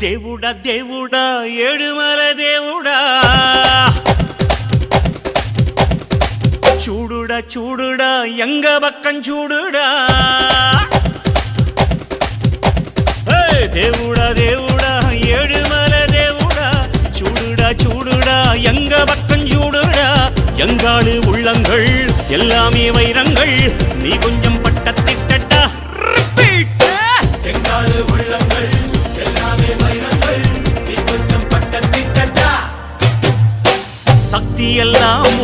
దేవుడా దేవుడా ఏడుమల దేవుడా చూడుడా చూడుడా ఎంగ బక్కం చూడుడా దేవుడా దేవుడా ఏడుమల దేవుడా చూடுடா చూடுடா எங்க பக்கம் சூடுடா எங்காடு உள்ளங்கள் எல்லாமே வைரங்கள் நீ கொஞ்சம் பட்டத்திட்டா எங்காடு உள்ளங்கள் எல்லாமே வைரங்கள் நீ கொஞ்சம் பட்டத்திட்டா சக்தி எல்லாம்